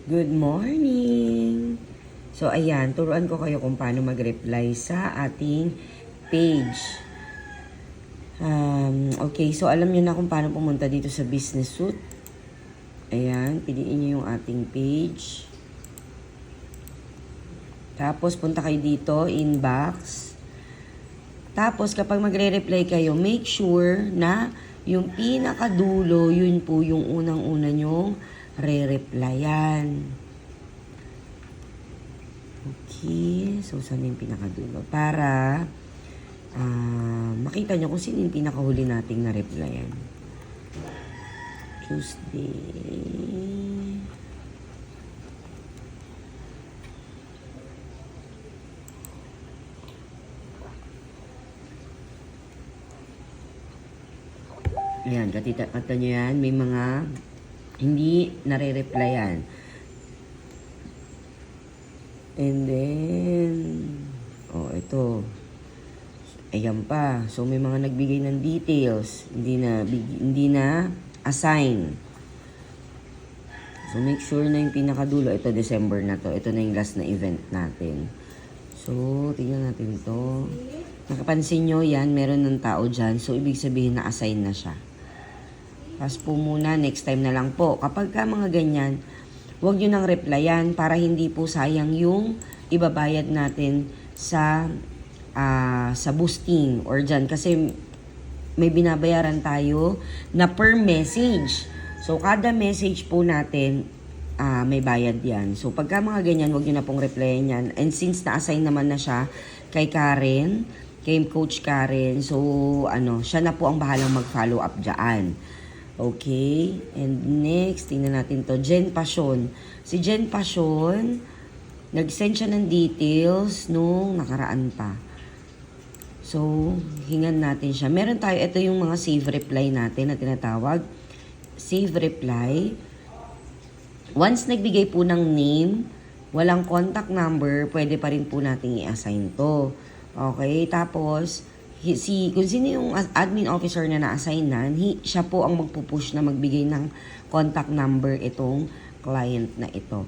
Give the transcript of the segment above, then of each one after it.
Good morning! So, ayan, turuan ko kayo kung paano mag-reply sa ating page. Okay, so alam niyo na kung paano pumunta dito sa Business Suite. Ayan, piliin niyo yung ating page. Tapos, punta kayo dito, inbox. Tapos, kapag magre-reply kayo, make sure na yung pinakadulo, yun po yung unang-una nyong re-replyan. Okay, so saan yung pinakadulo? Para makita nyo kung sino yung pinakahuli nating na-replyan. Tuesday. Ayan, kata nyo yan, may mga hindi nare-replyan. And then, ito. Ayan pa. So, may mga nagbigay ng details. Hindi na assign. So, make sure na yung pinakadulo. Ito, December na to. Ito na yung last na event natin. So, tingnan natin to. Nakapansin nyo, yan, meron ng tao dyan. So, ibig sabihin na assign na siya. Pass po muna, next time na lang po. Kapag ka mga ganyan, huwag nyo nang replyan para hindi po sayang yung ibabayad natin sa boosting or dyan. Kasi may binabayaran tayo na per message. So, kada message po natin, may bayad yan. So, pagka mga ganyan, huwag nyo na pong replyan yan. And since na-assign naman na siya kay Karen, kay Coach Karen, so, siya na po ang bahalang mag-follow up dyan. Okay, and next, tingnan natin to, Jen Passion. Si Jen Passion, nag-send siya ng details nung nakaraan pa. So, hingan natin siya. Meron tayo, ito yung mga save reply natin na tinatawag. Save reply. Once nagbigay po ng name, walang contact number, pwede pa rin po natin i-assign to. Okay, tapos, kung sino yung admin officer na na-assignan, siya po ang magpupush na magbigay ng contact number itong client na ito.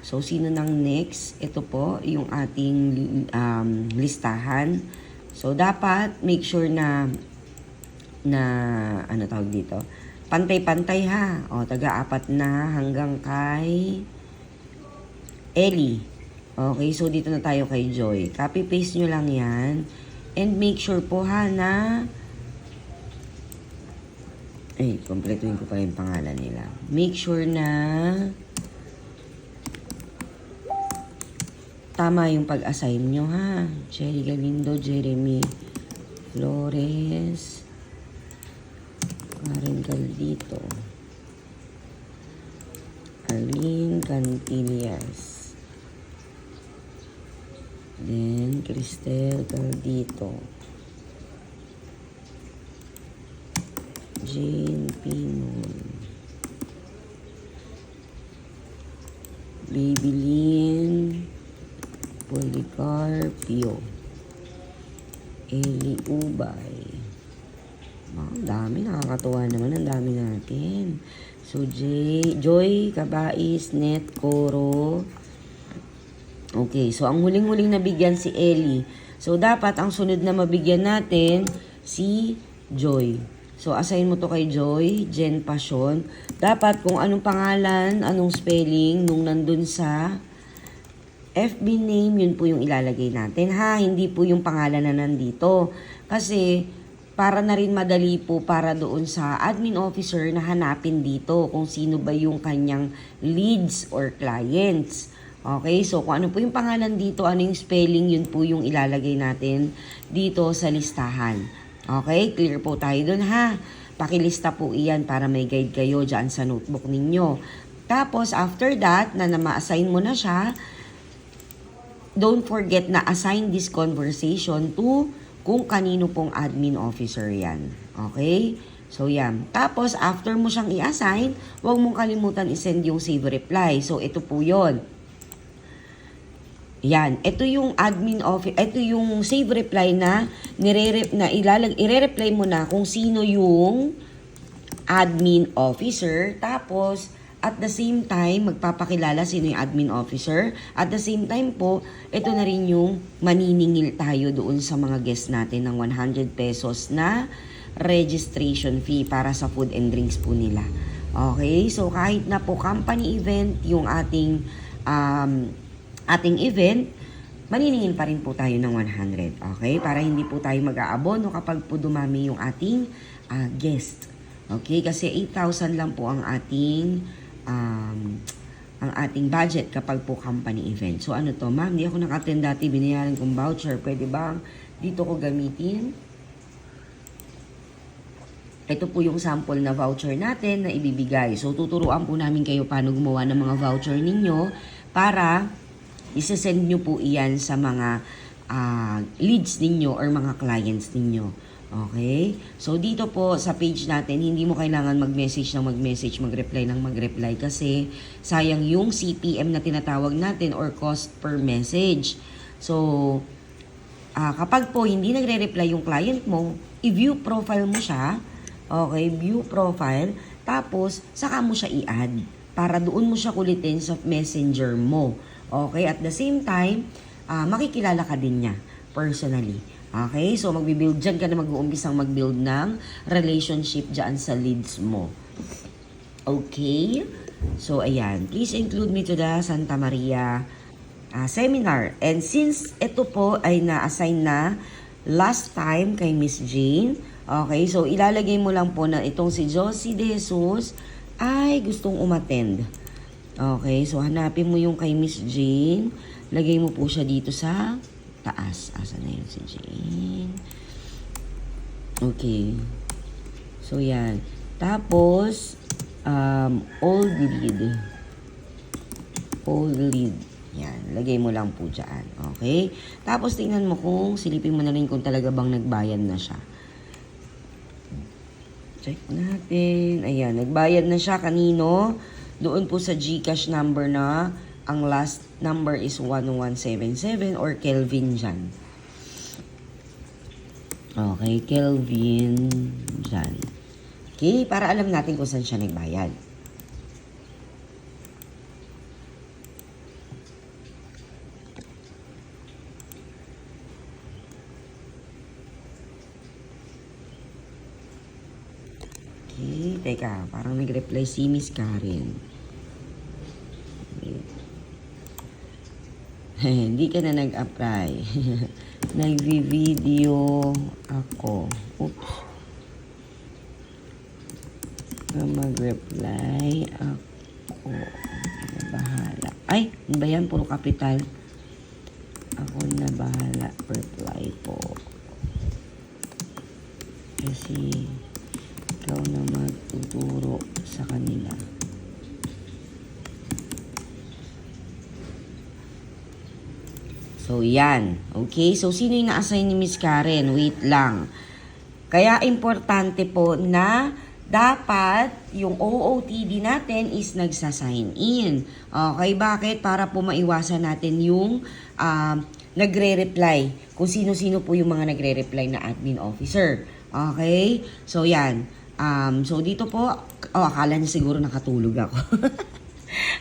So, sino nang next? Ito po, yung ating listahan. So, dapat make sure na ano tawag dito? Pantay-pantay ha. O, taga-apat na hanggang kay Ellie. Okay, so dito na tayo kay Joy. Copy-paste nyo lang yan. And make sure po ha na kompletuhin ko pa yung pangalan nila. Make sure na tama yung pag-assign nyo ha. Cherry Galindo, Jeremy Flores, Karen Caldito, Arlene Cantillas, then Cristel Caldito, Jane Pinon, Babylin Policarpio, Eli Ubay. Ang dami, nakakatuwa naman, ang dami natin. So, Joy Cabais, Net Coro. Okay, so ang huling-huling nabigyan si Ellie. So, dapat ang sunod na mabigyan natin si Joy. So, assign mo to kay Joy, Jen Passion. Dapat kung anong pangalan, anong spelling, nung nandun sa FB name, yun po yung ilalagay natin. Ha, hindi po yung pangalan na nandito. Kasi, para na rin madali po para doon sa admin officer na hanapin dito kung sino ba yung kanyang leads or clients. Okay, so kung ano po yung pangalan dito, ano yung spelling, yun po yung ilalagay natin dito sa listahan. Okay, clear po tayo dun ha. Pakilista po iyan para may guide kayo dyan sa notebook ninyo. Tapos after that, na ma-assign mo na siya, don't forget na assign this conversation to kung kanino pong admin officer yan. Okay? So, yan. Tapos, after mo siyang i-assign, huwag mong kalimutan i-send yung save reply. So, ito po yon. Yan. Ito yung admin office, ito yung save reply na i-reply mo na kung sino yung admin officer. Tapos, At the same time, magpapakilala sino yung admin officer. At the same time po, ito na rin yung maniningil tayo doon sa mga guests natin ng 100 pesos na registration fee para sa food and drinks po nila. Okay? So, kahit na po company event yung ating event, maniningil pa rin po tayo ng 100. Okay? Para hindi po tayo mag-aabono kapag po dumami yung ating guest. Okay? Kasi 8,000 lang po ang ating budget kapag po company event. So ano to, ma'am, hindi ako naka-attend dati, binayaran kong voucher. Pwede bang dito ko gamitin? Ito po yung sample na voucher natin na ibibigay. So tuturuan po namin kayo paano gumawa ng mga voucher ninyo para isesend nyo po iyan sa mga leads ninyo or mga clients ninyo. Okay? So, dito po sa page natin, hindi mo kailangan mag-message mag-reply ng mag-reply kasi sayang yung CPM na tinatawag natin or cost per message. So, kapag po hindi nagre-reply yung client mo, i-view profile mo siya, okay, view profile, tapos saka mo siya i-add para doon mo siya kulitin sa messenger mo. Okay? At the same time, makikilala ka din niya personally. Okay, so magbibuild dyan ka na mag-uumpisang mag-build ng relationship dyan sa leads mo. Okay, so ayan, please include me to the Santa Maria seminar. And since ito po ay na-assign na last time kay Miss Jane, okay, so ilalagay mo lang po na itong si Josie De Jesus ay gustong umattend. Okay, so hanapin mo yung kay Miss Jane, lagay mo po siya dito sa taas. Asa na yun si Jane? Okay. So, yan. Tapos, old lead. Old lead. Yan. Lagay mo lang po dyan. Okay? Tapos, tingnan mo kung silipin mo na rin kung talaga bang nagbayad na siya. Check natin. Ayan. Nagbayad na siya kanino. Doon po sa GCash number na ang last number is 1177 or Kelvin dyan. Okay, Kelvin dyan. Okay, para alam natin kung saan siya nagbayad. Okay, teka, parang nag-reply si Miss Karen. Hindi ka na nag-apply. Nagvi-video ako. Oops. Mag-reply ako. Bahala. Ay, ano ba yan? Puro kapital. Ako na bahala. Reply po. Kasi ikaw na magtuturo sa kanila. So, yan. Okay? So, sino yung na-assign ni Miss Karen? Wait lang. Kaya, importante po na dapat yung OOTD natin is nagsasign in. Okay? Bakit? Para po maiwasan natin yung nagre-reply. Kung sino-sino po yung mga nagre-reply na admin officer. Okay? So, yan. So, dito po, akala niya siguro nakatulog ako.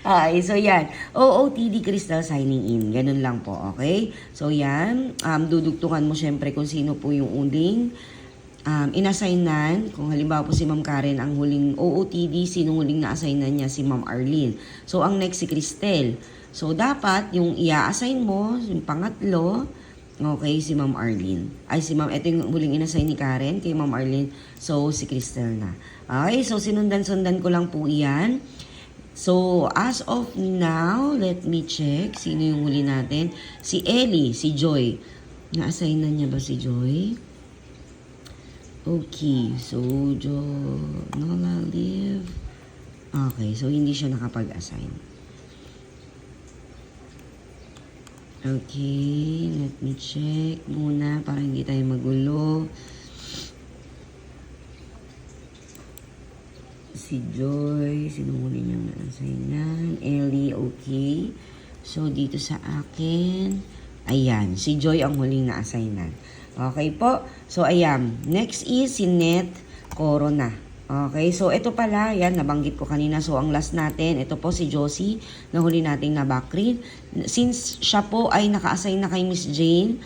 Okay, so yan. OOTD Crystal signing in. Ganun lang po, okay? So yan, dudugtungan mo syempre kung sino po yung uling inassignan. Kung halimbawa po si Ma'am Karen ang huling OOTD, sinong huling na-assignan niya si Ma'am Arlene. So ang next si Cristel. So dapat yung i-assign mo, yung pangatlo, okay, si Ma'am Arlene. Ay, si Ma'am, ito yung huling inassign ni Karen kay Ma'am Arlene. So si Cristel na. Okay, so sinundan-sundan ko lang po iyan. So, as of now, let me check. Sino yung huli natin? Si Ellie, si Joy. Na-assign na niya ba si Joy? Okay, so, Nola Live. Okay, so hindi siya nakapag-assign. Okay, let me check muna para hindi tayo magulo. Si Joy, sinungunin niyang na-assignan. Ellie, okay. So, dito sa akin, ayan, si Joy ang huling na-assignan. Okay po. So, ayan. Next is si Net Corona. Okay, so ito pala, yan, nabanggit ko kanina. So, ang last natin, ito po si Josie, na huli nating na backread. Since siya po ay naka-assign na kay Miss Jane,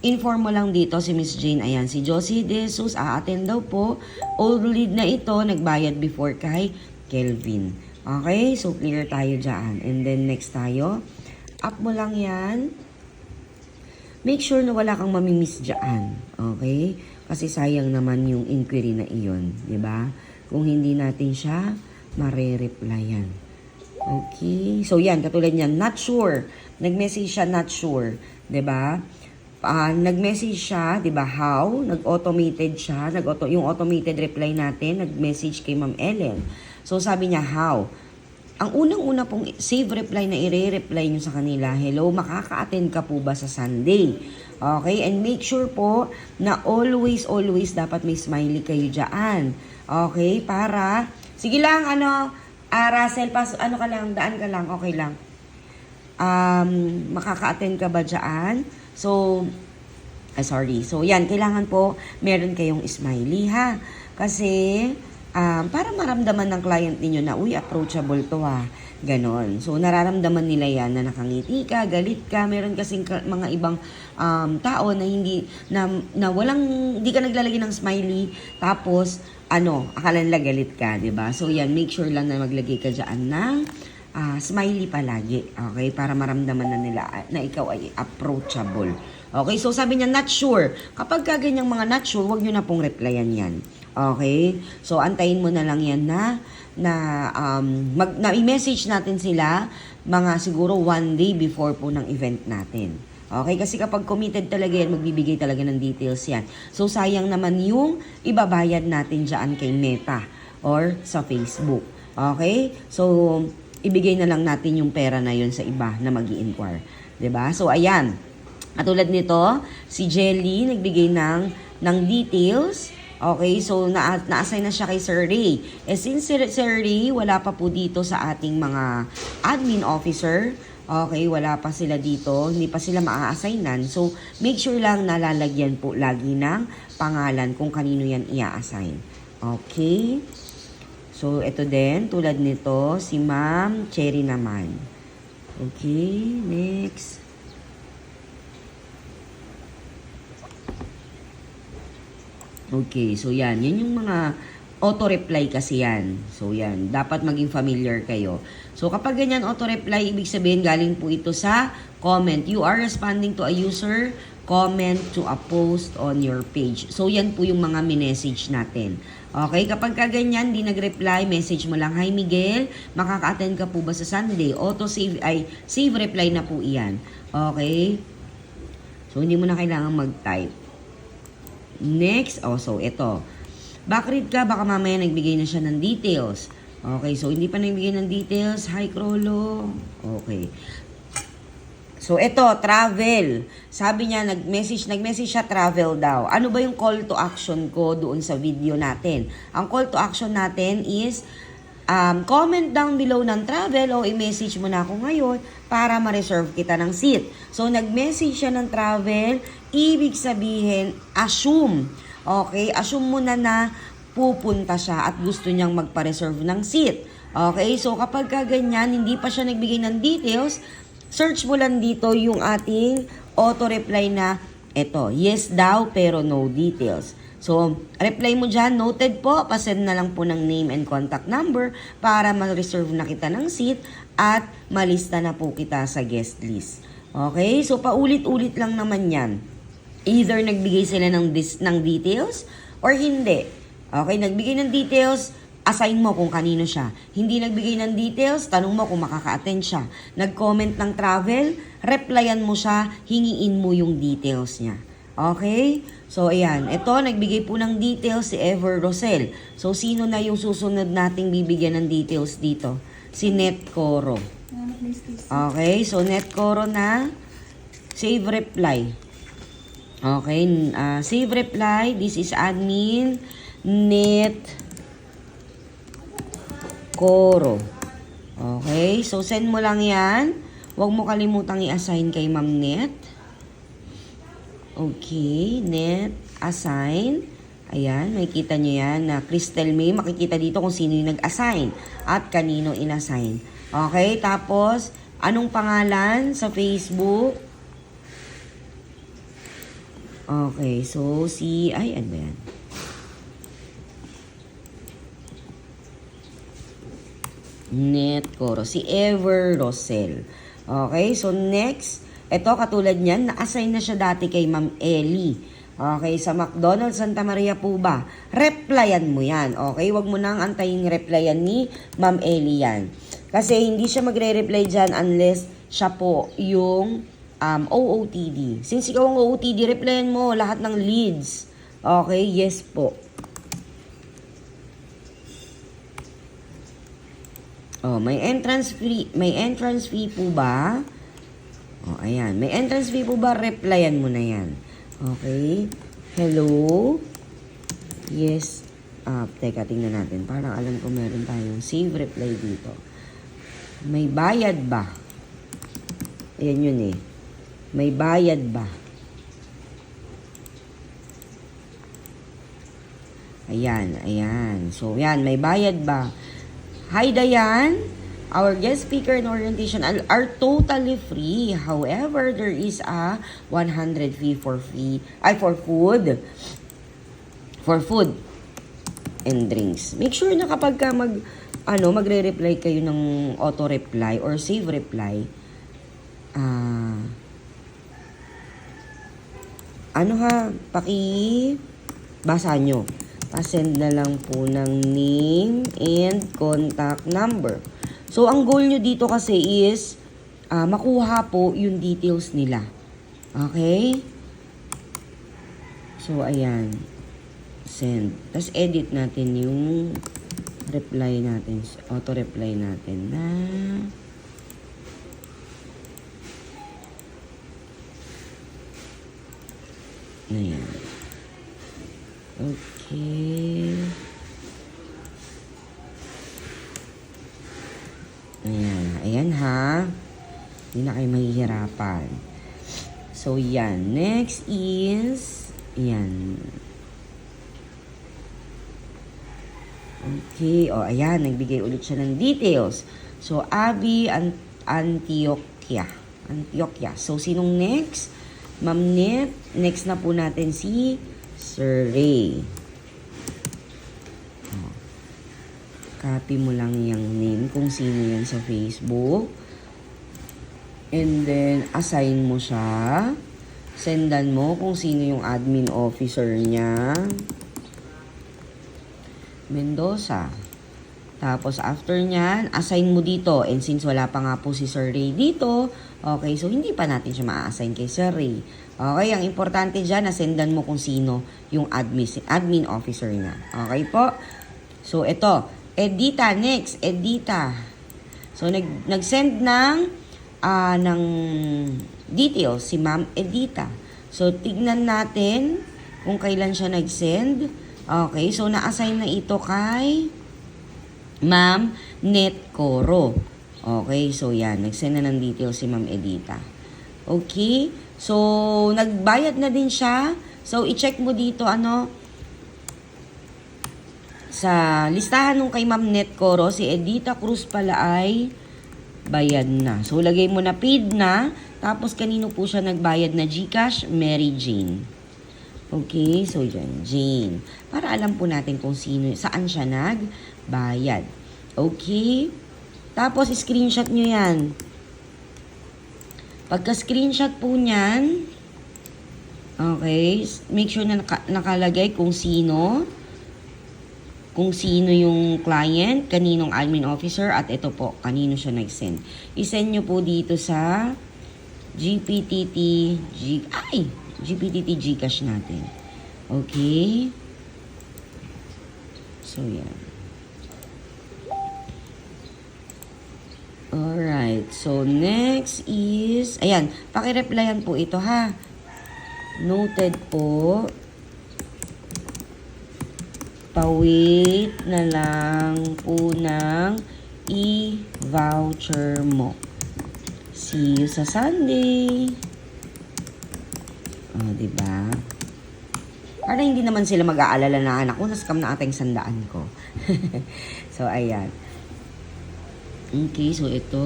inform mo lang dito si Miss Jane. Ayan, si Josie De Jesus, a-attend daw po. Old lead na ito, nagbayad before kay Kelvin. Okay, so clear tayo dyan. And then next tayo, up mo lang yan. Make sure na wala kang mamimiss dyan. Okay? Kasi sayang naman yung inquiry na iyon. Diba? Kung hindi natin siya, mare-replyan. Okay? So yan, katulad niyan, not sure. Nag-message siya, not sure. Diba? Nag-message siya, diba, how? Nag-automated siya. Yung automated reply natin, nag-message kay Ma'am Ellen. So sabi niya, how? Ang unang-una pong save reply na i-reply nyo sa kanila, hello, makaka-attend ka po ba sa Sunday? Okay, and make sure po na always dapat may smiley kayo dyan. Okay, para, sige lang, Russell, ano ka lang, daan ka lang, okay lang. Makaka-attend ka ba dyan? So, sorry. So, yan, kailangan po meron kayong smiley, ha? Kasi, para maramdaman ng client ninyo na, uy, approachable to ganon. So, nararamdaman nila yan na nakangiti ka, galit ka. Meron kasing mga ibang tao na hindi, na walang, hindi ka naglalagay ng smiley, tapos, akala nila galit ka, diba? So, yan, make sure lang na maglagay ka dyan ng smiley palagi, okay? Para maramdaman na nila na ikaw ay approachable. Okay, so sabi niya, not sure. Kapag ganyang mga not sure, huwag nyo na pong replyan yan. Okay? So, antayin mo na lang yan na i-message natin sila mga siguro 1 day before po ng event natin. Okay? Kasi kapag committed talaga yan, magbibigay talaga ng details yan. So, sayang naman yung ibabayad natin dyan kay Meta or sa Facebook. Okay? So, ibigay na lang natin yung pera na yun sa iba na mag-i-inquire. 'Di ba? So, ayan. Katulad nito, si Jelly nagbigay ng details. Okay, so na-assign na siya kay Sir Ray. Since Sir Ray, wala pa po dito sa ating mga admin officer. Okay, wala pa sila dito. Hindi pa sila maa-assignan. So, make sure lang na lalagyan po lagi ng pangalan kung kanino yan i-assign. Okay. So, ito din, tulad nito, si Ma'am Cherry naman. Okay, next. Okay, so yan. Yan yung mga auto-reply kasi yan. So yan, dapat maging familiar kayo. So kapag ganyan auto-reply, ibig sabihin galing po ito sa comment. You are responding to a user comment to a post on your page. So yan po yung mga minessage natin. Okay, kapag kaganyan, di nag-reply, message mo lang, hi Miguel, makaka-attend ka po ba sa Sunday? Auto-save, save reply na po iyan. Okay? So hindi mo na kailangan mag-type. Next, so ito. Backread ka, baka mamaya nagbigay na siya ng details. Okay, so hindi pa nagbigay ng details. Hi, Krolo. Okay. So ito, travel. Sabi niya, nag-message siya, travel daw. Ano ba yung call to action ko doon sa video natin? Ang call to action natin is, comment down below ng travel o i-message mo na ako ngayon para ma-reserve kita ng seat. So, nag-message siya ng travel, ibig sabihin, assume. Okay? Assume mo na pupunta siya at gusto niyang magpa-reserve ng seat. Okay? So, kapag ganyan, hindi pa siya nagbigay ng details, search mo lang dito yung ating auto-reply na ito, yes daw pero no details. So, reply mo dyan, noted po, pasend na lang po ng name and contact number para ma-reserve na kita ng seat at malista na po kita sa guest list. Okay? So, paulit-ulit lang naman yan. Either nagbigay sila ng details or hindi. Okay? Nagbigay ng details, assign mo kung kanino siya. Hindi nagbigay ng details, tanong mo kung makaka-attend siya. Nag-comment ng travel, replyan mo siya, hingiin mo yung details niya. Okay? So, ayan. Ito, nagbigay po ng details si Ever Rosel. So, sino na yung susunod nating bibigyan ng details dito? Si Netcoro. Okay? So, Netcoro na. Save reply. Okay? Save reply. This is admin. Netcoro. Okay? So, send mo lang yan. Huwag mo kalimutang i-assign kay Ma'am Net. Okay, net, assign. Ayan, makikita nyo yan na Crystal May. Makikita dito kung sino yung nag-assign at kanino in-assign. Okay, tapos, anong pangalan sa Facebook? Okay, so ay, ano ba yan? Netcoro, si Ever Rosel. Okay, so next, ito katulad niyan, na-assign na siya dati kay Ma'am Ellie. Okay, sa McDonald's Santa Maria po ba? Replyan mo yan. Okay, wag mo nang antayin replyan ni Ma'am Ellie yan. Kasi hindi siya magre-reply dyan unless siya po yung OOTD. Since ikaw ang OOTD, replyan mo lahat ng leads. Okay, yes po. Oh, may entrance fee po ba? Oh, ayan. May entrance fee po ba? Replyan mo na yan. Okay. Hello. Yes. Teka, tingnan natin. Parang alam ko meron tayong save reply dito. May bayad ba? Ayan yun eh. May bayad ba? Ayan, ayan. So, yan. May bayad ba? Hi, Dayan. Our guest speaker and orientation are totally free. However, there is a 100 fee for food. For food and drinks. Make sure na kapag ka magre-reply kayo ng auto-reply or save reply, basa nyo. Pasend na lang po ng name and contact number. So, ang goal nyo dito kasi is makuha po yung details nila. Okay? So, ayan. Send. Tapos, edit natin yung reply natin. Auto-reply natin na ayan. Okay. Ayan. Ayan ha. Hindi na kayo mahihirapan. So, yan. Next is, yan. Okay. O, ayan. Nagbigay ulit siya ng details. So, Abby Antioquia. So, sinong next? Ma'am Net. Next na po natin si Sir Ray. Copy mo lang yung name kung sino yan sa Facebook. And then, assign mo siya. Sendan mo kung sino yung admin officer niya. Mendoza. Tapos, after nyan, assign mo dito. And since wala pa nga po si Sir Ray dito, okay, so hindi pa natin siya ma-assign kay Sir Ray. Okay, ang importante dyan, nasendan mo kung sino yung admin officer niya. Okay po? So, ito. Edita, next. Edita. So, nag-send ng details si Ma'am Edita. So, tignan natin kung kailan siya nag-send. Okay, so na-assign na ito kay Ma'am Netcoro. Okay, so yan. Nag-send na ng details si Ma'am Edita. Okay, so nagbayad na din siya. So, i-check mo dito, sa listahan nung kay Ma'am Netcoro, si Edita Cruz pala ay bayad na. So, lagay mo na paid na. Tapos, kanino po siya nagbayad na GCash? Mary Jane. Okay, so yan, Jane. Para alam po natin kung saan siya nagbayad. Okay? Tapos, screenshot nyo yan. Pagka-screenshot po nyan, okay, make sure na nakalagay kung sino yung client, kaninong admin officer, at ito po, kanino siya nag-send. I-send nyo po dito sa GPTT GCash natin. Okay? So, yan. Alright. So, next is, ayan, pakireplyan po ito ha. Noted po. Pa-wait na lang po ng e-voucher mo. See you sa Sunday. O, diba? Para hindi naman sila mag-aalala na anak ko, na-scam na ata yung 100 ko. So, ayan. Okay, so ito.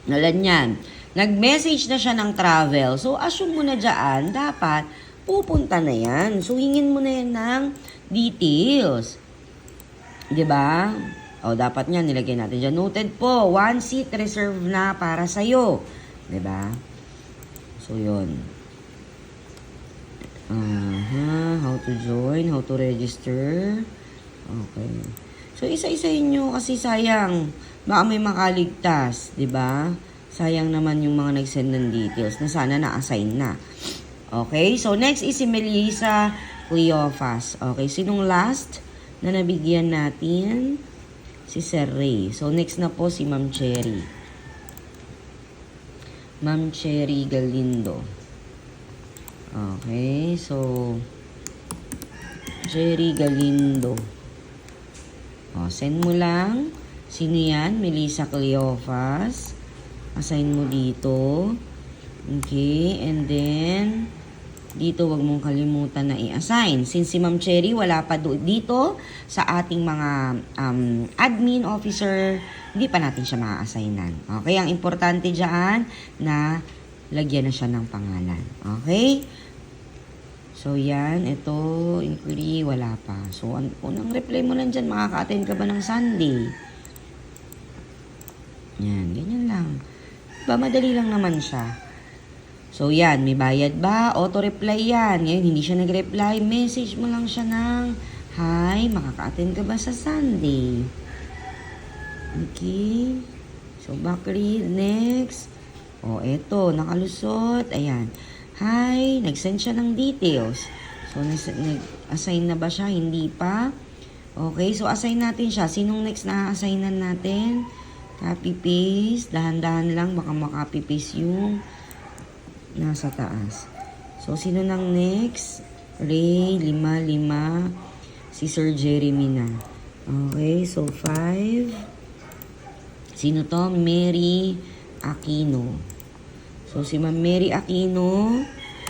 Nalan yan. Nag-message na siya ng travel. So, assume mo na dyan, dapat pupunta na yan. So, hingin mo na yan ng details. Diba? O, dapat yan, nilagay natin dyan. Noted po, 1 seat reserve na para sa'yo. Diba? So, yun. How to join, how to register. Okay. So, isa-isahin nyo kasi sayang. Baka may makaligtas, di ba? Sayang naman yung mga nag-send ng details na sana na-assign na. Okay, so next is si Melissa Cleofas. Okay, sinong last na nabigyan natin? Si Sir Ray. So next na po si Ma'am Cherry. Ma'am Cherry Galindo. Okay, so Cherry Galindo. O, send mo lang. Sino yan? Melissa Cleofas. Assign mo dito. Okay, and then dito wag mong kalimutan na i-assign. Since si Ma'am Cherry wala pa dito sa ating mga admin officer, hindi pa natin siya ma-assignan. Okay, ang importante dyan na lagyan na siya ng pangalan. Okay? So, yan. Ito, inquiry, wala pa. So, unang reply mo lang dyan, makaka-attend ka ba ng Sunday? Yan, ganyan lang. Diba, madali lang naman siya. So, yan. May bayad ba? Auto-reply yan. Ngayon, hindi siya nag-reply. Message mo lang siya ng, hi, makaka-attend ka ba sa Sunday? Okay. So, back read. Next. O, eto. Nakalusot. Ayan. Hi. Nag-send siya ng details. So, nag-assign na ba siya? Hindi pa. Okay. So, assign natin siya. Sinong next na assignan natin? Copy-paste. Dahan-dahan lang. Baka makopy-paste yung nasa taas. So, sino nang next? Ray, 5. Si Sir Jeremy na. Okay. So, 5. Sino to? Mary Aquino. So, si Ma'am Mary Aquino.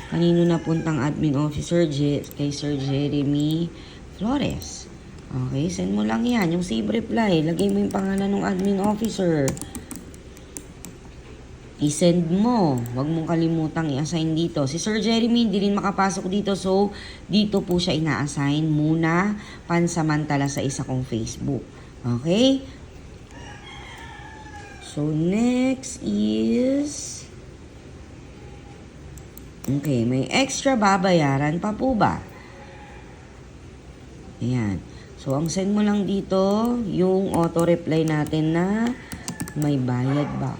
Kanino na puntang admin officer? Kay Sir Jeremy Flores. Okay, send mo lang yan. Yung save reply, lagay mo yung pangalan ng admin officer. I-send mo. Huwag mong kalimutang i-assign dito. Si Sir Jeremy, hindi rin makapasok dito. So, dito po siya ina-assign muna pansamantala sa isa kong Facebook. Okay? So, next is... Okay, may extra babayaran pa po ba? Ayan. So, ang send mo lang dito, yung auto-reply natin na may bayad ba.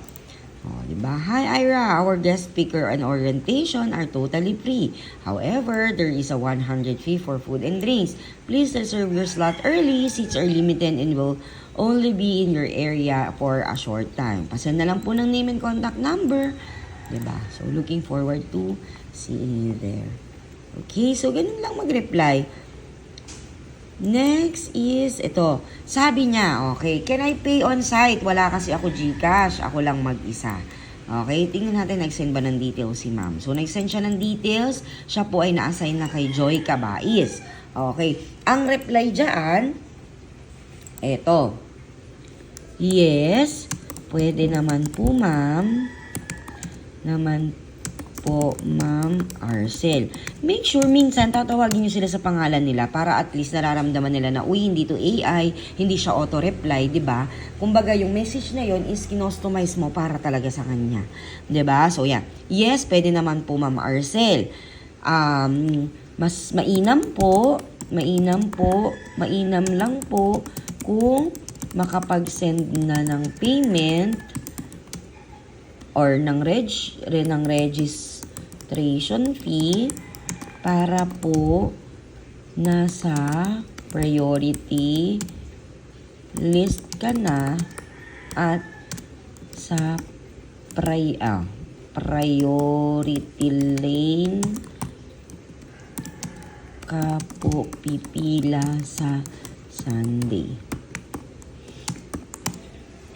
O, diba? Hi, Ira. Our guest speaker and orientation are totally free. However, there is a 100 fee for food and drinks. Please reserve your slot early. Seats are limited and will only be in your area for a short time. Pasend na lang po ng name and contact number. Diba? So, looking forward to seeing you there. Okay, so ganun lang mag-reply. Next is, ito. Sabi niya, okay, can I pay on site? Wala kasi ako GCash. Ako lang mag-isa. Okay, tingnan natin nag-send ba ng details si ma'am. So, nag-send siya ng details. Siya po ay na-assign na kay Joy Cabais. Okay, ang reply dyan, ito. Yes, pwede naman po ma'am. Naman po, Ma'am Arcel. Make sure minsan tatawagin nyo sila sa pangalan nila para at least nararamdaman nila na, uy, hindi to AI, hindi siya auto-reply, di ba? Kumbaga, yung message na yon is kinostomize mo para talaga sa kanya. Di ba? So, yan. Yes, pwede naman po, Ma'am Arcel. Mas mainam lang po kung makapag-send na ng payment or ng registration fee para po nasa priority list ka na at sa priority lane ka po pipila sa Sunday.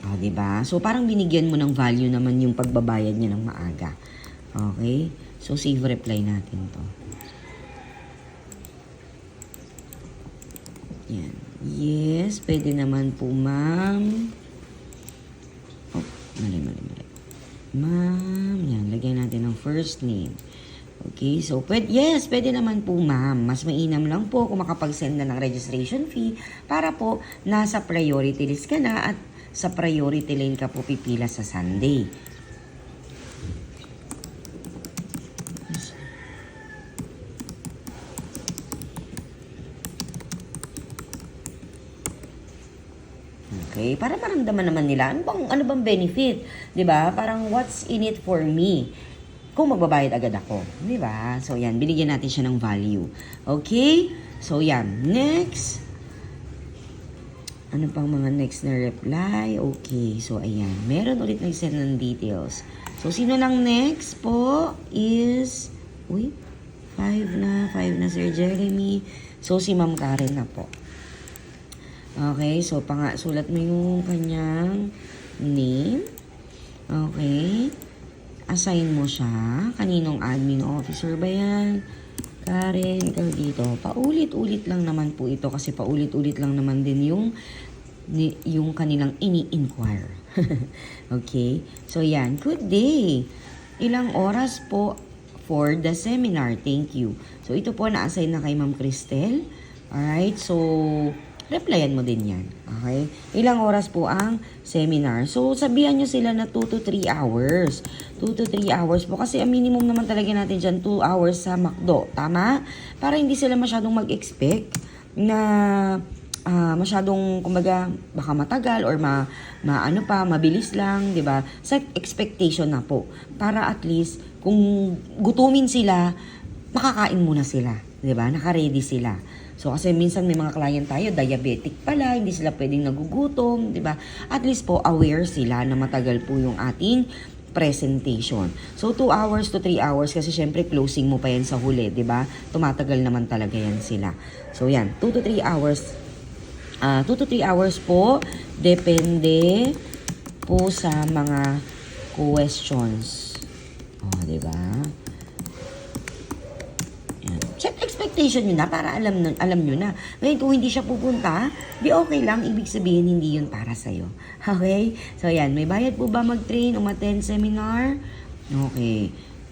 O, diba? So, parang binigyan mo ng value naman yung pagbabayad niya ng maaga. Okay? So, save reply natin to. Yan. Yes, pwede naman po, ma'am. Oh, mali. Ma'am, yan. Lagyan natin ng first name. Okay, so pwede naman po, ma'am. Mas mainam lang po kung makapag-send na ng registration fee para po nasa priority list ka na at sa priority lane ka po pipila sa Sunday. Okay, para maramdaman naman nila ano bang benefit, 'di ba? Parang what's in it for me kung magbabayad agad ako, 'di ba? So yan, binigyan natin siya ng value. Okay? So yan, next. Ano pang mga next na reply? Okay, so ayan, meron ulit nag-send ng details. So sino lang next po is 5 na Sir Jeremy. So si Ma'am Karen na po. Okay, so sulat mo yung kanyang name. Okay. Assign mo siya. Kaninong admin officer ba yan? Karen, ikaw dito. Paulit-ulit lang naman po ito kasi paulit-ulit lang naman din yung kanilang ini-inquire. Okay. So yan. Good day. Ilang oras po for the seminar? Thank you. So ito po na-assign na kay Ma'am Cristel. Alright. So replyan mo din yan. Okay? Ilang oras po ang seminar. So, sabihan nyo sila na 2 to 3 hours. 2 to 3 hours po. Kasi ang minimum naman talaga natin dyan, 2 hours sa McDo. Tama? Para hindi sila masyadong mag-expect na masyadong, kumbaga, baka matagal or mabilis lang, di ba? Set expectation na po. Para at least, kung gutumin sila, makakain muna sila. Di ba? Naka-ready sila. So, kasi minsan may mga client tayo, diabetic pala, hindi sila pwedeng nagugutom, di ba? At least po, aware sila na matagal po yung ating presentation. So, 2 hours to 3 hours kasi syempre closing mo pa yan sa huli, di ba? Tumatagal naman talaga yan sila. So, yan, 2 to 3 hours. 2 to 3 hours po, depende po sa mga questions. O, di ba? Set expectation nyo na para alam nyo na. Ngayon, kung hindi siya pupunta, di okay lang. Ibig sabihin, hindi yun para sa'yo. Okay? So, yan. May bayad po ba mag-train o ma-attend seminar? Okay.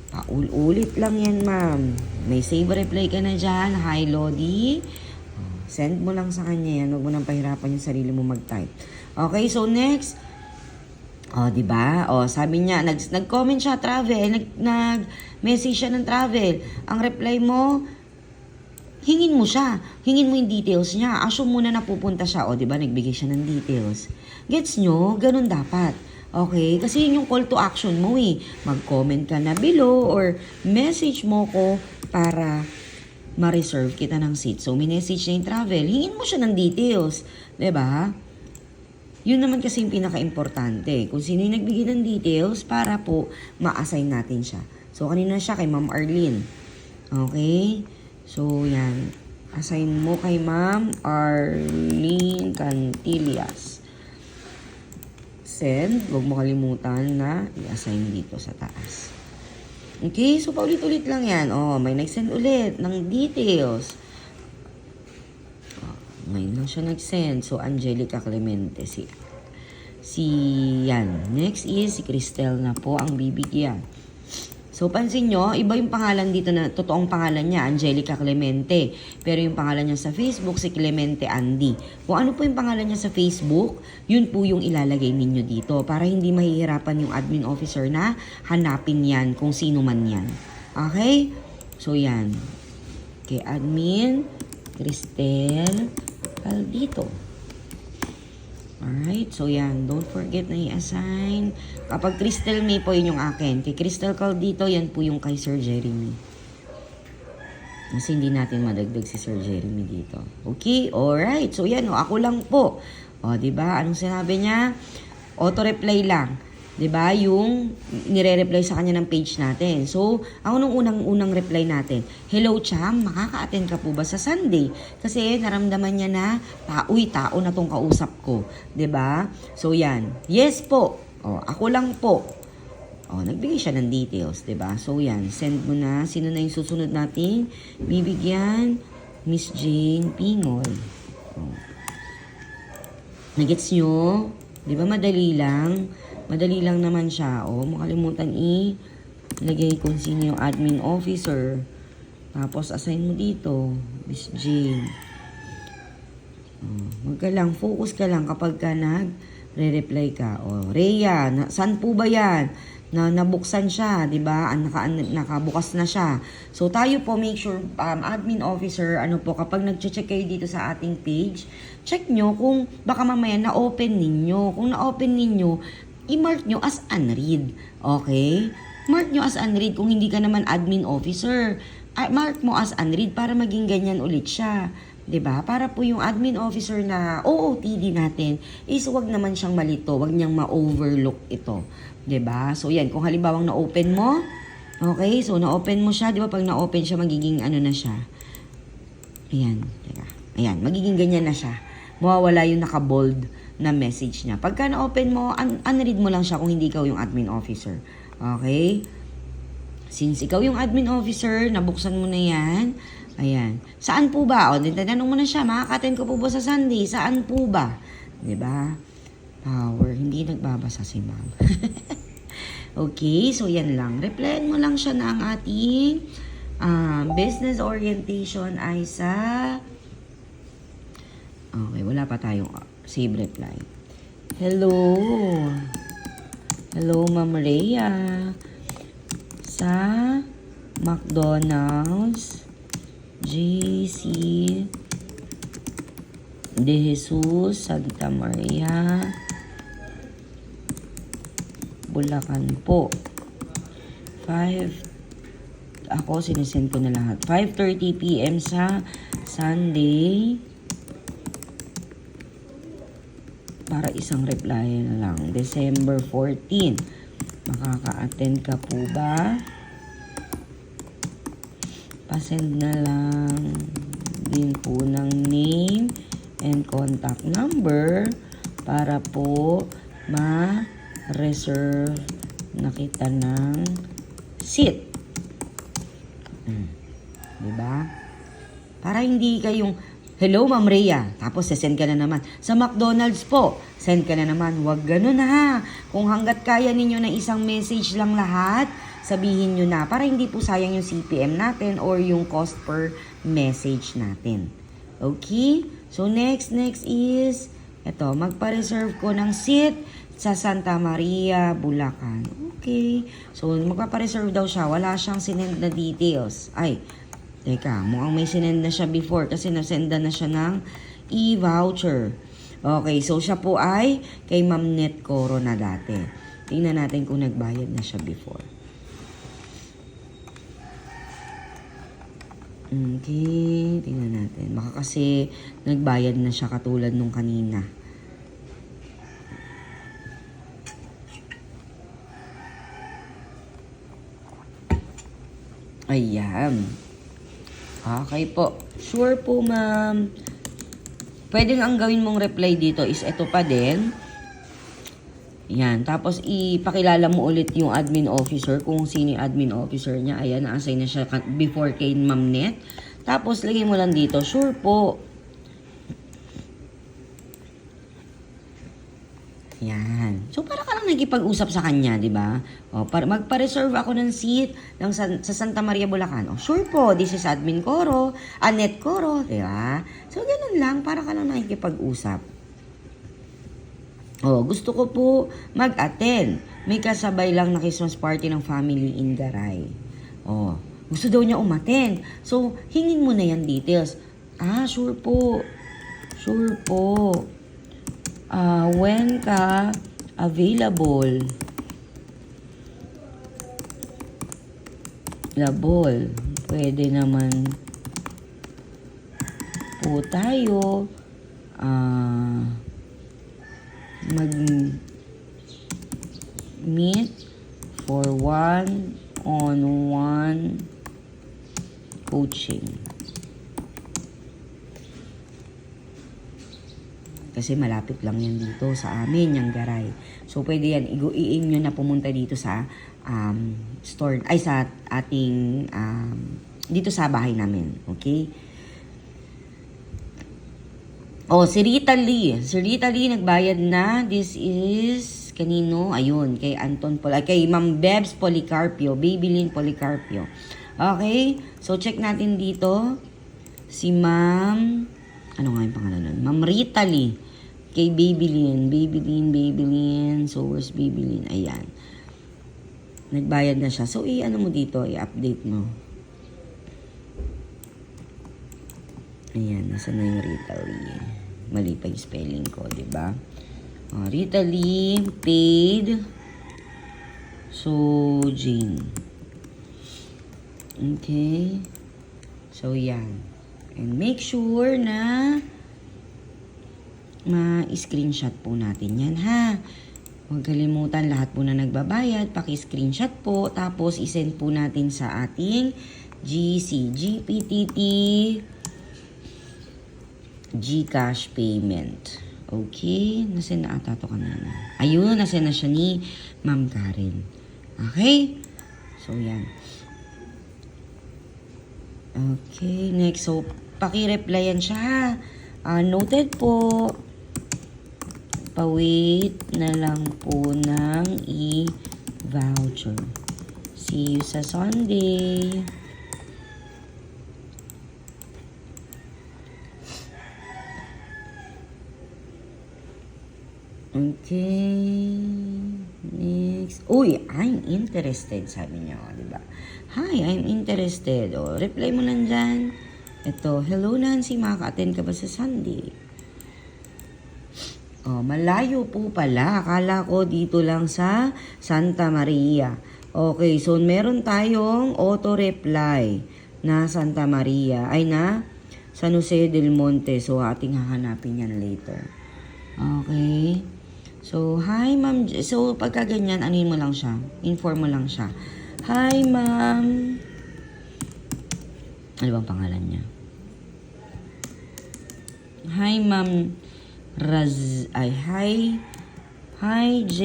Paulit lang yan, ma'am. May save reply ka na dyan. Hi, Lodi. Send mo lang sa kanya yan. Huwag mo nang pahirapan yung sarili mo mag-type. Okay, so next. Diba? Sabi niya, nag-comment siya, travel. Nag-message siya ng travel. Ang reply mo, hingin mo siya. Hingin mo yung details niya. Assume muna na pupunta siya. Diba? Nagbigay siya ng details. Gets nyo? Ganun dapat. Okay? Kasi yun yung call to action mo eh. Mag-comment ka na below or message mo ko para ma-reserve kita ng seat. So, minessage niya yung travel. Hingin mo siya ng details. Diba? Yun naman kasi yung pinaka-importante. Kung sino yung nagbigay ng details para po ma-assign natin siya. So, kanina siya kay Ma'am Arlene. Okay? So, yan. Assign mo kay Ma'am Arlene Cantillas. Send. Huwag mo kalimutan na i-assign dito sa taas. Okay? So, paulit-ulit lang yan. May nag-send ulit ng details. Ngayon lang siya nag-send. So, Angelica Clemente. Yan. Next is si Cristel na po ang bibigyan. So, pansin nyo, iba yung pangalan dito na totoong pangalan niya, Angelica Clemente. Pero yung pangalan niya sa Facebook, si Clemente Andy. Kung ano po yung pangalan niya sa Facebook, yun po yung ilalagay ninyo dito. Para hindi mahihirapan yung admin officer na hanapin yan kung sino man yan. Okay? So, yan. Okay, admin, Cristel Caldito. Alright, so yan. Don't forget na i-assign. Kapag Crystal May po, yun yung akin. Kay Crystal Caldito, yan po yung kay Sir Jeremy. Kasi hindi natin madagdag si Sir Jeremy dito. Okay, alright. So yan, ako lang po. Diba? Anong sinabi niya? Auto-reply lang. 'Di ba? Yung nire-reply sa kanya ng page natin. So, ako nung unang reply natin, "Hello, Cham, makaka-attend ka po ba sa Sunday?" Kasi naramdaman niya na, tao na tong kausap ko. 'Di ba? So, yan. Yes po. O, ako lang po. O, nagbigay siya ng details, 'di ba? So, yan. Send mo na. Sino na yung susunod nating bibigyan? Miss Jane Pingoy. O. Nagets nyo? 'Di ba madali lang? Madali lang naman siya. O, makalimutan ilagay kung sino yung admin officer. Tapos, assign mo dito, Miss Jane. Huwag ka lang, focus ka lang kapag ka nag-re-reply ka. O, Rhea, saan po ba yan? Nabuksan siya, di ba? Nakabukas na siya. So, tayo po, make sure, admin officer, kapag nag-check kayo dito sa ating page, check nyo kung baka mamaya na-open ninyo. Kung na-open ninyo, i-mark nyo as unread. Okay? Mark nyo as unread kung hindi ka naman admin officer. Mark mo as unread para maging ganyan ulit siya. 'Di ba? Para po yung admin officer na OOTD natin is wag naman siyang malito, wag niyang ma-overlook ito. 'Di ba? So yan, kung halimbawa na-open mo, okay? So na-open mo siya, 'di ba? Pag na-open siya, magiging na siya. Ayan, teka. Ayan, magiging ganyan na siya. Mawawala yung naka-bold na message niya. Pagka na-open mo, unread mo lang siya kung hindi ikaw yung admin officer. Okay? Since ikaw yung admin officer, nabuksan mo na yan. Ayan. Saan po ba? O, tinanong mo na siya, makaka-attend ko po ba sa Sunday? Saan po ba? Diba? Power. Hindi nagbabasa si ma'am. Okay, so yan lang. Replyan mo lang siya na ang ating business orientation ay sa... Okay, wala pa tayong save reply. Hello. Hello, Ma'am Rhea. Sa McDonald's, JC De Jesus, Santa Maria, Bulacan po. Ako sinisend ko na lahat. 5:30 PM sa Sunday. Para isang reply na lang. December 14. Makaka-attend ka po ba? Pasend na lang din po ng name and contact number para po ma-reserve na kita ng seat. Diba? Para hindi kayong hello, Ma'am Rhea. Tapos, send ka na naman. Sa McDonald's po, send ka na naman. Huwag ganun ha. Kung hanggat kaya ninyo na isang message lang lahat, sabihin nyo na. Para hindi po sayang yung CPM natin or yung cost per message natin. Okay? So, next is, eto, magpa-reserve ko ng seat sa Santa Maria, Bulacan. Okay. So, magpa-reserve daw siya. Wala siyang sinend na details. Ay, teka, mukhang may sinend na siya before kasi nasenda na siya ng e-voucher. Okay, so siya po ay kay Ma'am Net Coro na dati. Tingnan natin kung nagbayad na siya before. Okay, tingnan natin. Baka kasi nagbayad na siya katulad nung kanina. Ayan. Okay po. Sure po, ma'am. Pwede ang gawin mong reply dito is ito pa din. Yan. Tapos, ipakilala mo ulit yung admin officer kung sino yung admin officer niya. Ayan, na-assign na siya before kay Ma'am Net. Tapos, lagay mo lang dito, sure po. Yan. So, para ka lang nagkipag-usap sa kanya, di ba? O, magpa-reserve ako ng seat sa Santa Maria, Bulacan. O, sure po, this is Admin Coro, Anet Coro, di ba? So, ganun lang, para ka lang nakikipag-usap. O, gusto ko po mag-attend. May kasabay lang na Christmas party ng family in Garay. O, gusto daw niya umattend. So, hingin mo na yan details. Sure po. Sure po. When ka available? Pwede naman po tayo meet for one-on-one coaching. Kasi malapit lang yan dito sa amin, yung Garay. So, pwede yan, i-aim nyo na pumunta dito sa store, ay sa ating, dito sa bahay namin. Okay? Oh, si Rita Lee. Si Rita Lee nagbayad na. This is, kanino? Ayun, kay Anton kay Ma'am Bebs Policarpio. Babylin Policarpio. Okay? So, check natin dito. Si Ma'am, ano nga yung pangalan nun? Ma'am Rita Lee. Kay Babylin. So, where's Babylin? Ayan. Nagbayad na siya. So, ano mo dito? I-update mo. Ayan. Nasa na yung Rita Lee? Mali pa yung spelling ko, diba? Rita Lee, paid. So, Jane. Okay. So, yan. And make sure na ma-screenshot po natin yan, ha? Huwag kalimutan, lahat po na nagbabayad, paki-screenshot po, tapos isend po natin sa ating GC, GPTT, GCash payment. Okay? Nasend na ata ito kanina. Ayun, nasend na siya ni Ma'am Karen. Okay? So, yan. Okay, next. So, paki-replyan siya, ha? Noted po. Pa-wait na lang po ng e-voucher. See you sa Sunday. Okay. Next. Uy, I'm interested, sabi niya, di ba? Hi, I'm interested. O, reply mo lang dyan. Ito, hello Nancy, makaka-attend ka ba sa Sunday? Oh, malayo po pala. Akala ko dito lang sa Santa Maria. Okay, so meron tayong auto-reply na Santa Maria. Ay na, San Jose del Monte. So, ating hahanapin yan later. Okay. So, hi ma'am. So, pagka ganyan, anuin mo lang siya. Inform mo lang siya. Hi ma'am. Ano bang pangalan niya? Hi ma'am. Hi J.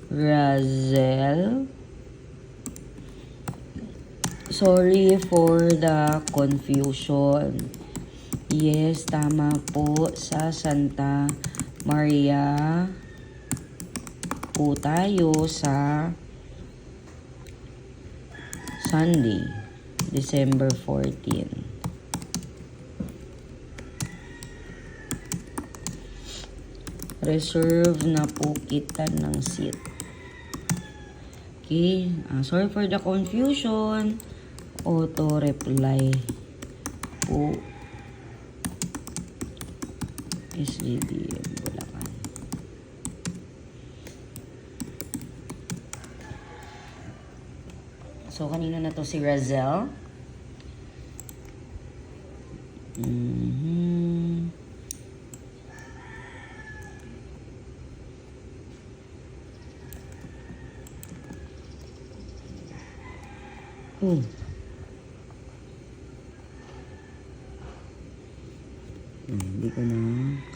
Razel. Sorry for the confusion. Yes, tama po, sa Santa Maria po tayo sa Sunday, December 14. Reserve na po kita ng seat. Okay. Sorry for the confusion. Auto-reply po. SGDM Bulacan. So, kanino na to si Razel? Hindi ko na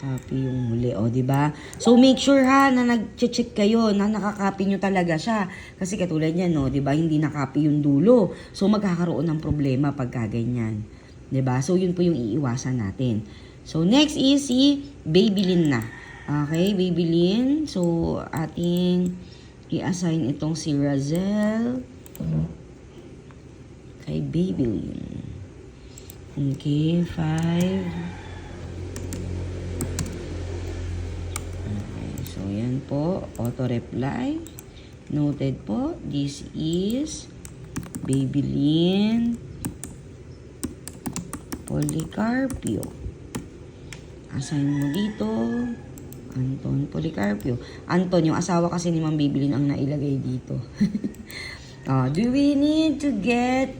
copy yung huli. O, diba? So, make sure ha na nag-check kayo na nakakopy nyo talaga siya. Kasi katulad yan, no? Diba? Hindi nakopy yung dulo. So, magkakaroon ng problema pagka ganyan. Diba? So, yun po yung iiwasan natin. So, next is si Babylin na. Okay, Babylin. So, ating i-assign itong si Razel kay Babylin. Okay, 5. So, yan po. Auto-reply. Noted po. This is Babylin Policarpio. Assign mo dito. Anton Policarpio. Anton, yung asawa kasi ni Ma'am Babylin ang nailagay dito. Do we need to get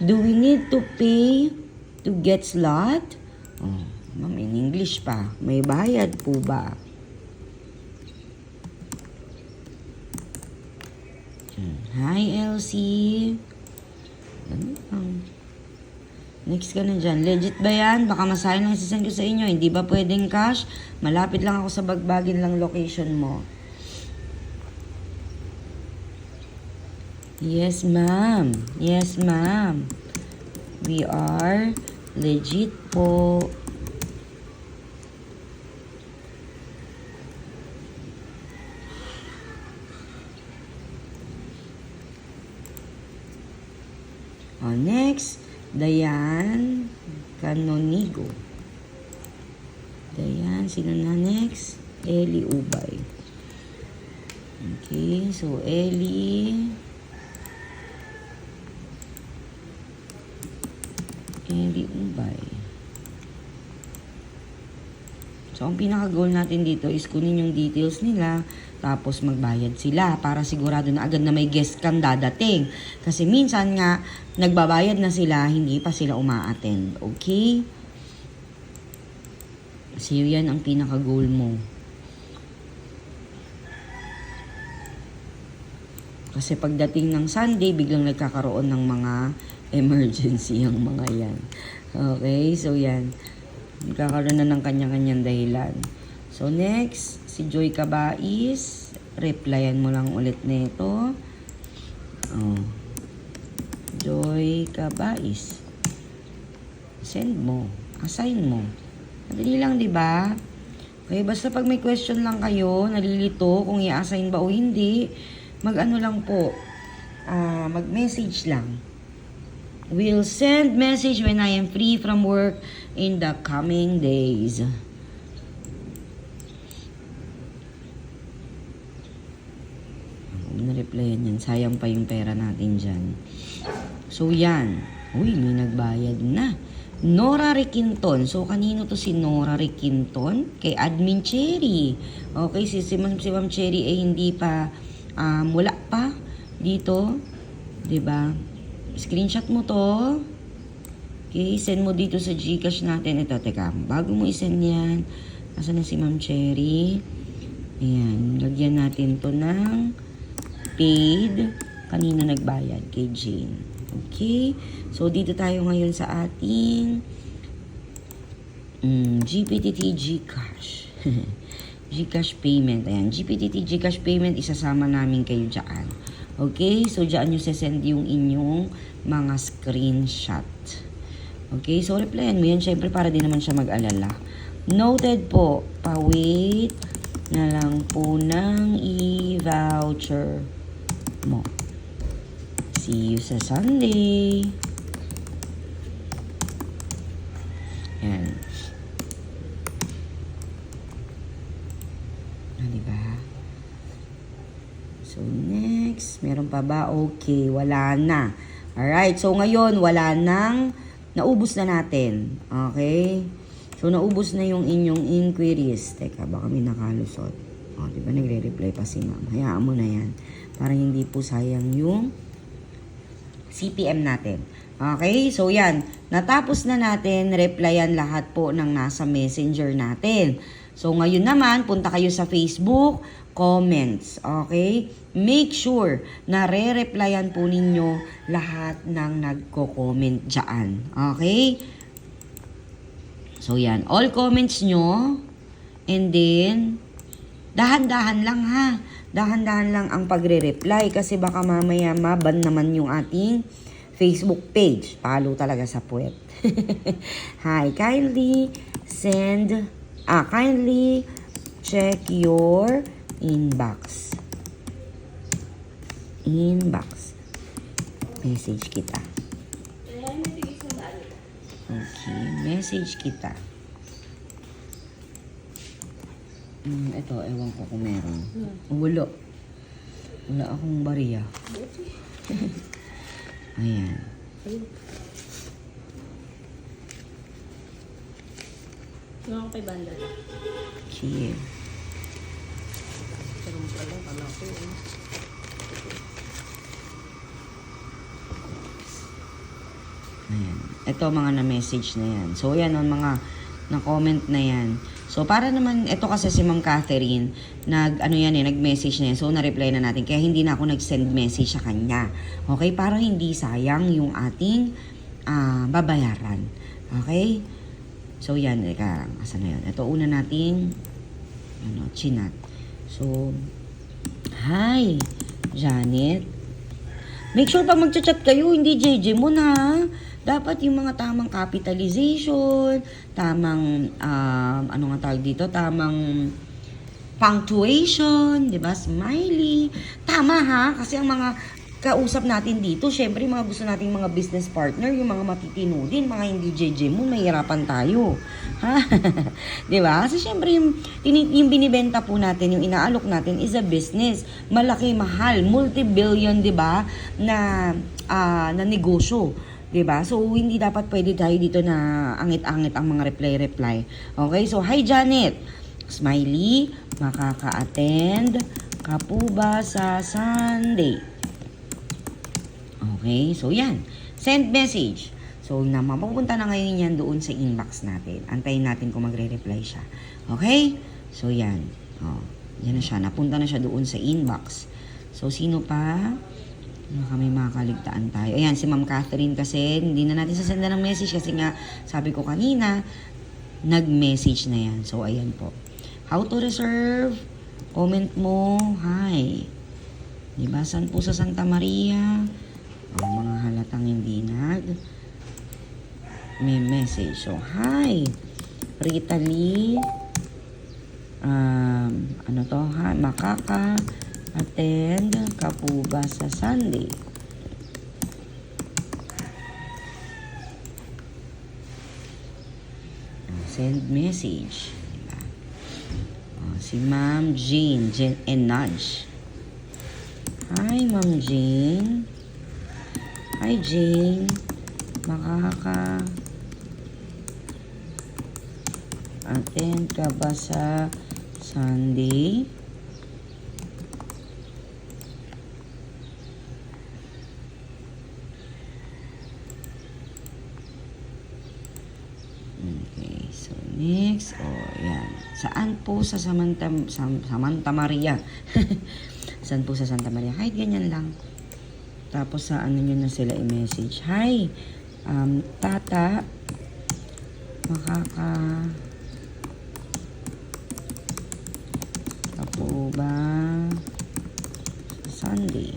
do we need to pay to get slot? Ma'am, in English pa. May bayad po ba? Hi, Elsie. Ano lang. Next ka na dyan. Legit ba yan? Baka masahin lang sisend ko sa inyo. Hindi ba pwedeng cash? Malapit lang ako sa Bagbagin lang location mo. Yes, ma'am. Yes, ma'am. We are legit po. Next, Dayan Canonigo. Dayan, sino na next? Eli Ubay. Okay, so Eli Ubay. So, ang pinaka-goal natin dito is kunin yung details nila, tapos magbayad sila para sigurado na agad na may guest kang dadating. Kasi minsan nga, nagbabayad na sila, hindi pa sila uma-attend. Okay? Kasi yan ang pinaka-goal mo. Kasi pagdating ng Sunday, biglang nagkakaroon ng mga emergency ang mga yan. Okay? So, yan. Nagkakaroon na ng kanya-kanyang dahilan. So, next, si Joy Cabais. Replyan mo lang ulit nito. Joy Cabais. Send mo. Assign mo. Madali lang, di ba? Okay, basta pag may question lang kayo, nalilito kung i-assign ba o hindi, mag-ano lang po, mag-message lang. We'll send message when I am free from work in the coming days. Na-replyan yan. Sayang pa yung pera natin dyan. So, yan. Uy, may nagbayad na. Nora Requinton. So, kanino to si Nora Requinton? Kay Admin Cherry. Okay, si Ma'am Cherry ay hindi pa, wala pa dito. Diba? Screenshot mo to. Okay, send mo dito sa GCash natin. Ito, teka. Bago mo isend yan, asan na si Ma'am Cherry? Ayan, lagyan natin to ng paid. Kanina nagbayad? Kay Jane. Okay? So, dito tayo ngayon sa ating GPTT GCash. GCash payment. Ayan, GPTT GCash payment, isasama namin kayo dyan. Okay? So, dyan nyo sesend yung inyong mga screenshot. Okay? So, replyan mo yan. Siyempre, para din naman siya mag-alala. Noted po. Pa-wait na lang po ng e-voucher mo. See you sa Sunday. Yan. Diba? So, next. Meron pa ba? Okay. Wala na. Alright. So, ngayon, wala nang naubos na natin. Okay? So, naubos na yung inyong inquiries. Teka, baka may nakalusot. O, diba? Nagre-reply pa si ma'am. Hayaan mo na yan. Para hindi po sayang yung CPM natin. Okay? So, yan. Natapos na natin. Replyan lahat po ng nasa messenger natin. So, ngayon naman, punta kayo sa Facebook, comments. Okay? Make sure na re-replyan po ninyo lahat ng nagko-comment dyan. Okay? So, yan. All comments nyo. And then, dahan-dahan lang ha. Dahan-dahan lang ang pagre-reply kasi baka mamaya maban naman yung ating Facebook page. Palo talaga sa puwet. Hi, kindly check your inbox. Message kita. Okay, message kita. Ito, ewan ko kung meron. Wala. Wala akong bariya. Ayan. Yung ako kay Banda. Chill. Pero mo pala, kala ko yun. Ayan. Ito, mga na-message na yan. So, yan, ang mga na-comment na yan. So, para naman, ito kasi si Ma'am Catherine, nag-message na yan. So, na-reply na natin. Kaya hindi na ako nag-send message sa kanya. Okay? Para hindi sayang yung ating babayaran. Okay? So, yan. Asan na yun? Ito, una nating chinat. So, hi, Janet. Make sure pag magchat-chat kayo, hindi JJ mo na. Dapat yung mga tamang capitalization, tamang, tamang punctuation, di ba? Smiley. Tama ha? Kasi ang mga kausap natin dito, syempre mga gusto nating mga business partner, yung mga matitino din, mga hindi JJ mo, mahirapan tayo. Ha? Di ba? Kasi syempre yung binibenta po natin, yung inaalok natin is a business. Malaki, mahal, multi-billion, di ba? Na negosyo. 'Di ba? So, hindi dapat pwede tayo dito na angit-angit ang mga reply. Okay? So, hi Janet. Smiley, makaka-attend ka po ba sa Sunday? Okay? So, yan. Send message. So, mapupunta na ngayon yan doon sa inbox natin. Antayin natin kung magre-reply siya. Okay? So, yan. Yan na siya. Napunta na siya doon sa inbox. So, sino pa? Baka may makaligtaan tayo. Ayan, si Ma'am Catherine kasi, hindi na natin sasenda ng message kasi nga, sabi ko kanina, nag-message na yan. So, ayan po. How to reserve? Comment mo. Hi. Diba? Saan po sa Santa Maria? Mga halatang hindi may message. So, hi. Rita Lee. Makaka-attend ka po ba sa Sunday? Send message. Si Ma'am Jane and Nudge. Hi, Ma'am Jane. Hi, Jane. Makaka-attend ka ba sa Sunday? Okay, so next, yan. Saan po sa Santa Maria? Saan po sa Santa Maria? Kahit ganyan lang. Tapos sa nyo na sila i-message. Hi, Tata, ka po ba Sunday?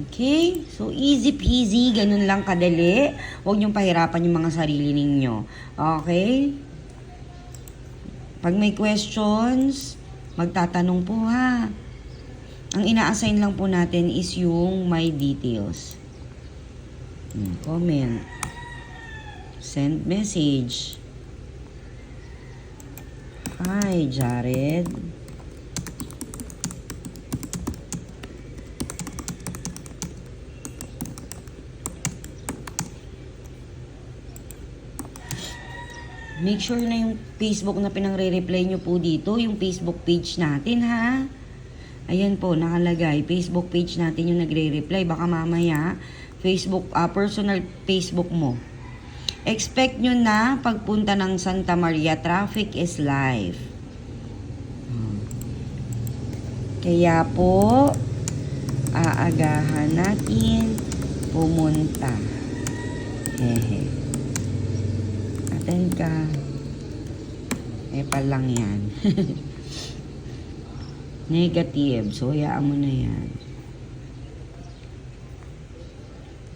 Okay? So, easy peasy. Ganun lang kadali. Huwag niyong pahirapan yung mga sarili ninyo. Okay? Pag may questions, magtatanong po ha. Ang ina-assign lang po natin is yung my details. Comment. Send message. Hi, Jared. Make sure na yung Facebook na pinangre-reply nyo po dito, yung Facebook page natin ha. Ayan po, nakalagay. Facebook page natin yung nagre-reply. Baka mamaya, Facebook, personal Facebook mo. Expect nyo na pagpunta ng Santa Maria, traffic is live. Kaya po, aagahan natin pumunta. Hehe. Attend ka. Palang yan. Negative. So, hayaan mo na yan.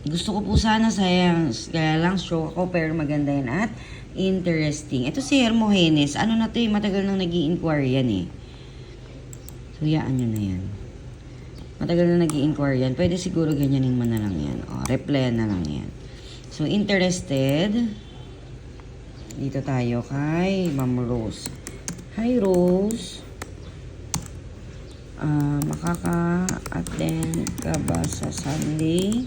Gusto ko po sana science. Kaya lang stroke ako pero maganda yan at interesting. Ito si Hermogenes. Ano na to eh? Matagal nang nag-i-inquire yan eh. So, hayaan nyo na yan. Matagal na nag-i-inquire yan. Pwede siguro ganyanin mo na lang yan. Reply na lang yan. So, interested. Dito tayo kay Ma'am Rose. Hi, Rose. Makaka-attend ka ba sa Sunday?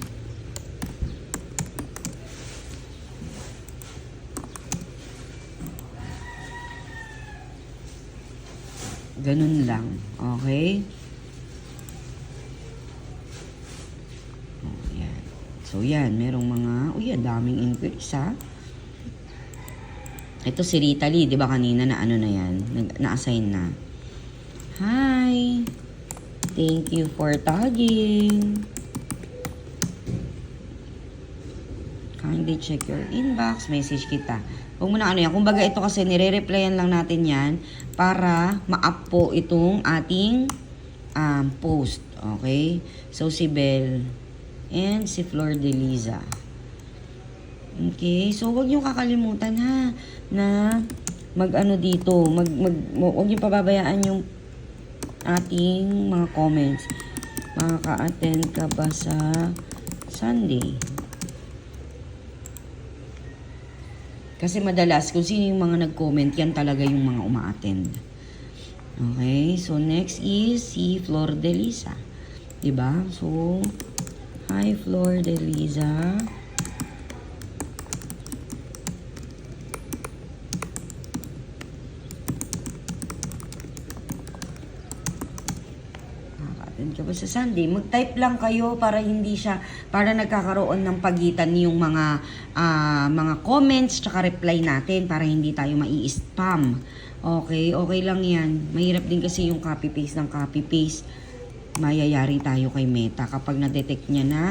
Ganun lang. Okay? Yan. So, yan. Merong mga, daming inquiries ha. Ito si Rita Lee, di ba kanina na ano na yan? Na-assign na. Hi! Thank you for tagging. Kindly check your inbox. Message kita. Huwag mo na ano yan. Kumbaga ito kasi nire-replyan lang natin yan para ma-up po itong ating post. Okay? So si Belle and si Flor de Liza. Okay? So huwag niyo kakalimutan ha na mag-ano dito. Huwag niyo pababayaan yung ating mga comments. Makaka-attend ka ba sa Sunday? Kasi madalas, kung sino yung mga nag-comment, yan talaga yung mga uma-attend. Okay? So, next is si Flor de Liza. Diba? So, hi Flor de Liza. Ka ba sa Sunday? Mag-type lang kayo para hindi siya, para nagkakaroon ng pagitan yung mga comments tsaka reply natin para hindi tayo mai-spam. Okay? Okay lang yan. Mahirap din kasi yung copy-paste ng copy-paste. Mayayari tayo kay Meta kapag na-detect niya na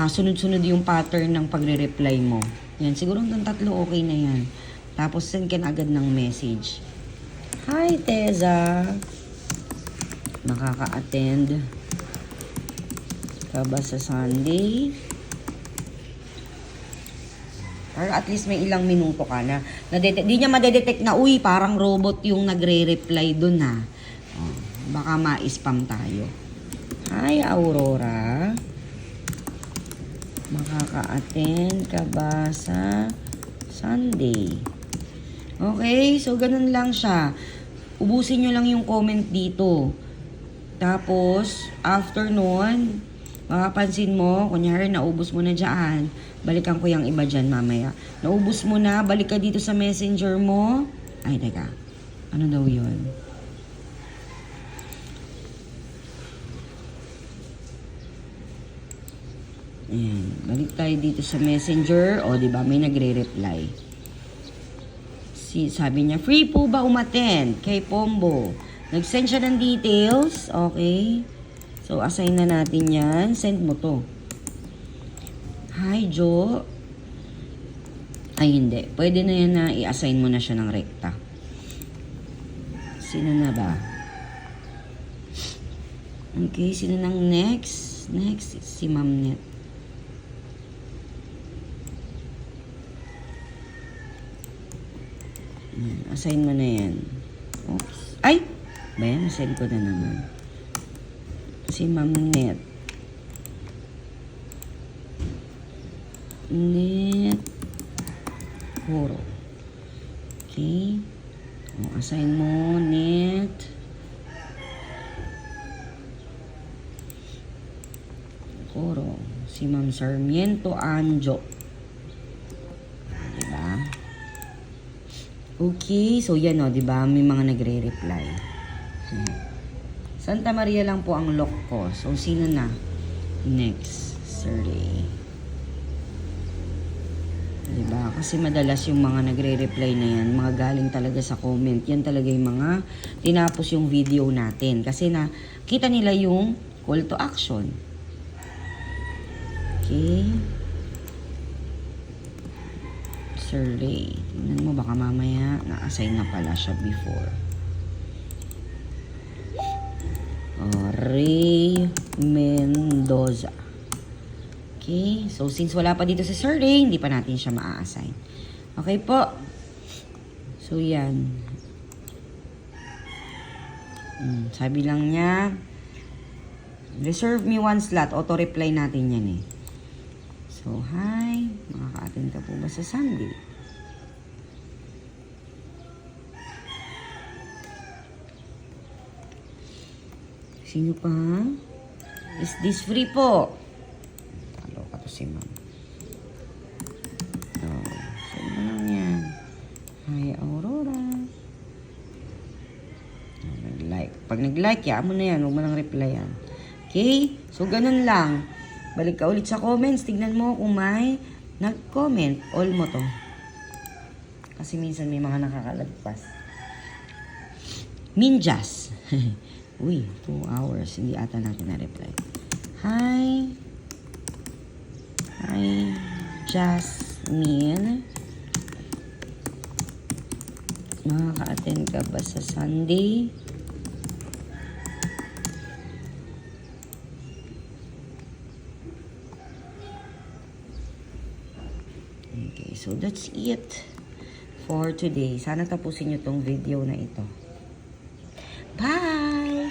sunod-sunod yung pattern ng pagre-reply mo. Yan, siguro hanggang 3 okay na yan. Tapos send ka na agad ng message. Hi, Teza! Makaka-attend ka ba sa Sunday? Para at least may ilang minuto ka na. Di niya madedetect na, uy, parang robot yung nagre-reply dun ha. Oh, baka ma-spam tayo. Hi, Aurora. Makaka-attend ka ba sa Sunday? Okay, so ganun lang siya. Ubusin nyo lang yung comment dito. Tapos, after nun, makapansin mo, kunyari, naubos mo na dyan. Balikan ko yung iba dyan mamaya. Naubos mo na, balik ka dito sa messenger mo. Ay, teka. Ano daw yun? Ayan. Balik tayo dito sa messenger. O, diba, may nagre-reply. Sabi niya, free po ba umattend kay Pombo? Nag-send siya ng details. Okay. So, assign na natin yan. Send mo to. Hi, Jo. Ay, hindi. Pwede na yan na i-assign mo na siya ng rekta. Sino na ba? Okay, sino nang next? Next, si Ma'am Net. Assign mo na yan. Oops. Ay! Bayan, send ko na naman. Si Ma'am Net. Net. Horo. Okay. O, assign mo, Net. Horo. Si Ma'am Sarmiento Anjo. Diba? Okay. So, yan o, diba? May mga nagre-reply. Santa Maria lang po ang lock ko. So, sino na? Next. Survey. Diba? Kasi madalas yung mga nagre-reply na yan, mga galing talaga sa comment. Yan talaga yung mga tinapos yung video natin. Kasi na, kita nila yung call to action. Okay. Survey. Tingnan mo, baka mamaya na-assign na pala siya before. Ray Mendoza. Okay. So, since wala pa dito si Sir Ray, hindi pa natin siya maa-assign. Okay po. So, yan. Sabi lang niya, reserve me one slot. Auto-reply natin yan eh. So, hi. Makaka-attend ka po ba sa Sunday? Sino pa? Is this free po? Talo ka to si Ma'am. So, sino lang yan? Hi, Aurora. Nag-like. Pag nag-like, yaan mo na yan. Huwag mo nang replyan. Okay? So, ganun lang. Balik ka ulit sa comments. Tignan mo kung may nag-comment. All mo to. Kasi minsan may mga nakakalagpas. Minjas. Uy, 2 hours. Hindi ata natin na-reply. Hi. Hi, Jasmine. Makaka-attend ka ba sa Sunday? Okay, so that's it for today. Sana tapusin nyo tong video na ito. Bye!